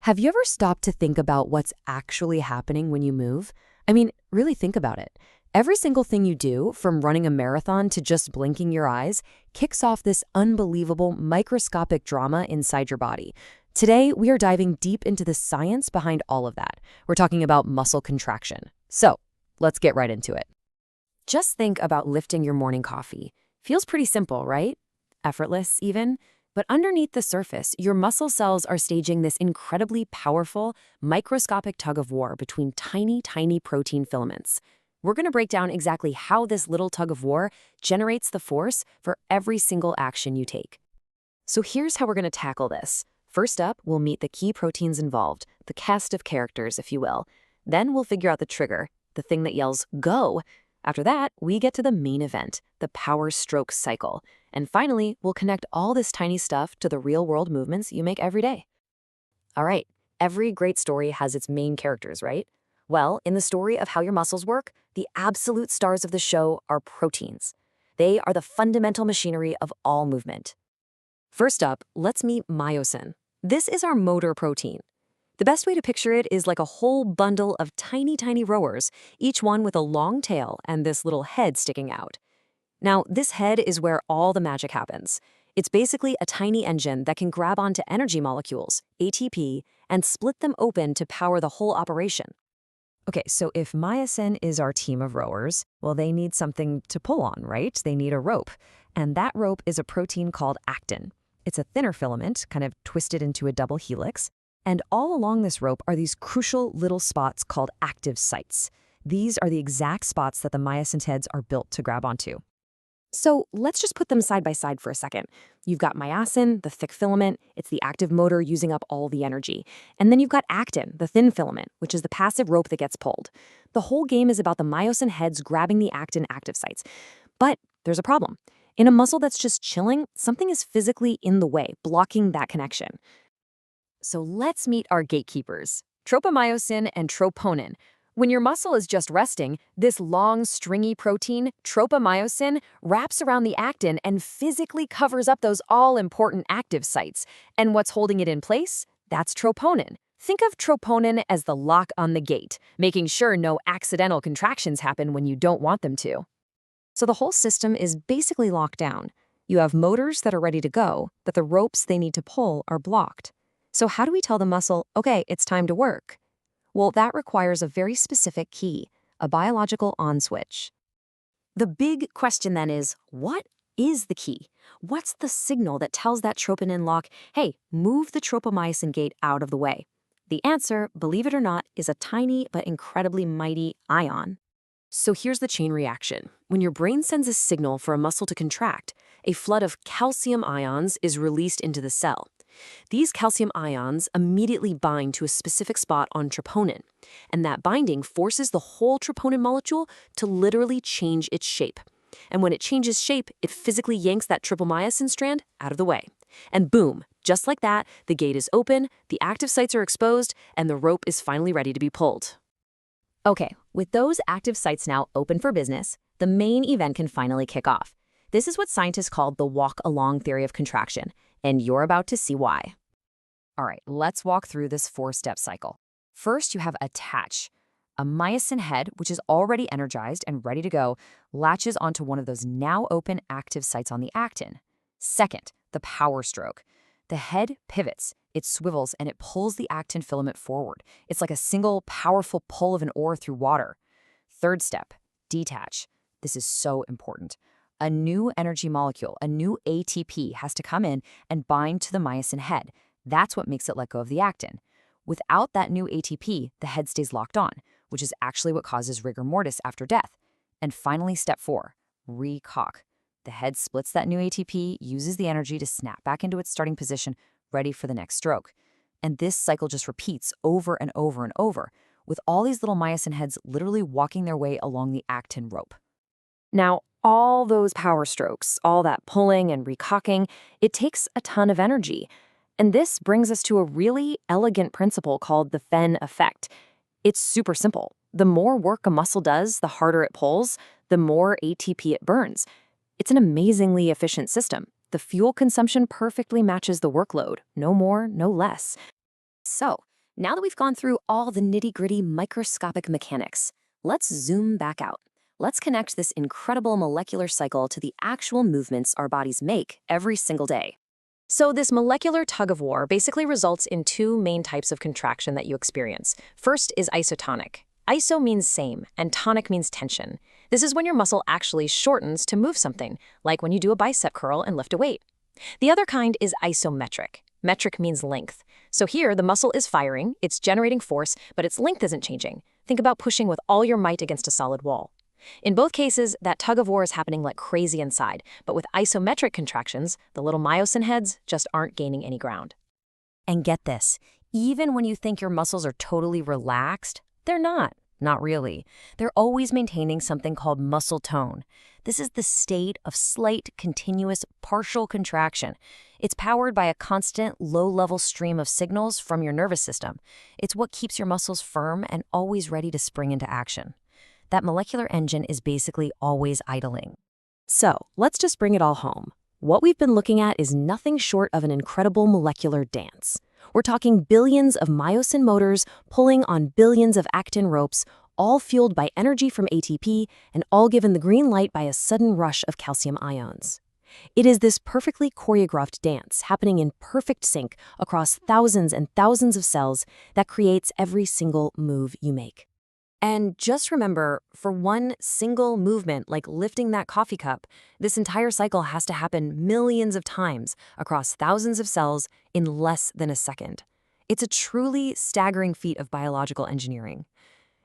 Have you ever stopped to think about what's actually happening when you move? I mean, really think about it. Every single thing you do, from running a marathon to just blinking your eyes, kicks off this unbelievable microscopic drama inside your body. Today, we are diving deep into the science behind all of that. We're talking about muscle contraction. So, let's get right into it. Just think about lifting your morning coffee. Feels pretty simple, right? Effortless, even. But underneath the surface, your muscle cells are staging this incredibly powerful, microscopic tug-of-war between tiny, tiny protein filaments. We're going to break down exactly how this little tug-of-war generates the force for every single action you take. So here's how we're going to tackle this. First up, we'll meet the key proteins involved, the cast of characters, if you will. Then we'll figure out the trigger, the thing that yells, "Go!" After that, we get to the main event, the power stroke cycle. And finally, we'll connect all this tiny stuff to the real-world movements you make every day. All right, every great story has its main characters, right? Well, in the story of how your muscles work, the absolute stars of the show are proteins. They are the fundamental machinery of all movement. First up, let's meet myosin. This is our motor protein. The best way to picture it is like a whole bundle of tiny, tiny rowers, each one with a long tail and this little head sticking out. Now, this head is where all the magic happens. It's basically a tiny engine that can grab onto energy molecules, ATP, and split them open to power the whole operation. Okay, so if myosin is our team of rowers, well, they need something to pull on, right? They need a rope. And that rope is a protein called actin. It's a thinner filament, kind of twisted into a double helix. And all along this rope are these crucial little spots called active sites. These are the exact spots that the myosin heads are built to grab onto. So let's just put them side by side for a second. You've got myosin, the thick filament. It's the active motor using up all the energy. And then you've got actin, the thin filament, which is the passive rope that gets pulled. The whole game is about the myosin heads grabbing the actin active sites. But there's a problem. In a muscle that's just chilling, something is physically in the way, blocking that connection. So let's meet our gatekeepers, tropomyosin and troponin. When your muscle is just resting, this long, stringy protein, tropomyosin, wraps around the actin and physically covers up those all-important active sites. And what's holding it in place? That's troponin. Think of troponin as the lock on the gate, making sure no accidental contractions happen when you don't want them to. So the whole system is basically locked down. You have motors that are ready to go, but the ropes they need to pull are blocked. So how do we tell the muscle, okay, it's time to work? Well, that requires a very specific key, a biological on switch. The big question then is, what is the key? What's the signal that tells that troponin lock, hey, move the tropomyosin gate out of the way? The answer, believe it or not, is a tiny but incredibly mighty ion. So here's the chain reaction. When your brain sends a signal for a muscle to contract, a flood of calcium ions is released into the cell. These calcium ions immediately bind to a specific spot on troponin, and that binding forces the whole troponin molecule to literally change its shape. And when it changes shape, it physically yanks that tropomyosin strand out of the way. And boom, just like that, the gate is open, the active sites are exposed, and the rope is finally ready to be pulled. Okay, with those active sites now open for business, the main event can finally kick off. This is what scientists call the walk-along theory of contraction, and you're about to see why. All right, let's walk through this four-step cycle. First, you have attach. A myosin head, which is already energized and ready to go, latches onto one of those now open active sites on the actin. Second, the power stroke. The head pivots, it swivels, and it pulls the actin filament forward. It's like a single, powerful pull of an oar through water. Third step, detach. This is so important. A new energy molecule, a new ATP, has to come in and bind to the myosin head. That's what makes it let go of the actin. Without that new ATP, the head stays locked on, which is actually what causes rigor mortis after death. And finally, step 4, recock. The head splits that new ATP, uses the energy to snap back into its starting position, ready for the next stroke. And this cycle just repeats over and over and over, with all these little myosin heads literally walking their way along the actin rope. Now, all those power strokes, all that pulling and recocking, it takes a ton of energy. And this brings us to a really elegant principle called the Fenn effect. It's super simple. The more work a muscle does, the harder it pulls, the more ATP it burns. It's an amazingly efficient system. The fuel consumption perfectly matches the workload, no more, no less. So, Now that we've gone through all the nitty-gritty microscopic mechanics, let's zoom back out. Let's connect this incredible molecular cycle to the actual movements our bodies make every single day. So this molecular tug-of-war basically results in two main types of contraction that you experience. First is isotonic. Iso means same, and tonic means tension. This is when your muscle actually shortens to move something, like when you do a bicep curl and lift a weight. The other kind is isometric. Metric means length. So here, the muscle is firing, it's generating force, but its length isn't changing. Think about pushing with all your might against a solid wall. In both cases, that tug-of-war is happening like crazy inside, but with isometric contractions, the little myosin heads just aren't gaining any ground. And get this, even when you think your muscles are totally relaxed, they're not. Not really. They're always maintaining something called muscle tone. This is the state of slight, continuous, partial contraction. It's powered by a constant, low-level stream of signals from your nervous system. It's what keeps your muscles firm and always ready to spring into action. That molecular engine is basically always idling. So, let's just bring it all home. What we've been looking at is nothing short of an incredible molecular dance. We're talking billions of myosin motors pulling on billions of actin ropes, all fueled by energy from ATP and all given the green light by a sudden rush of calcium ions. It is this perfectly choreographed dance happening in perfect sync across thousands and thousands of cells that creates every single move you make. And just remember, for one single movement like lifting that coffee cup, this entire cycle has to happen millions of times across thousands of cells in less than a second. It's a truly staggering feat of biological engineering.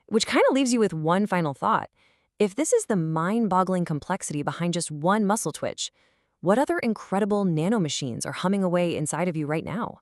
Which kind of leaves you with one final thought. If this is the mind-boggling complexity behind just one muscle twitch, what other incredible nanomachines are humming away inside of you right now?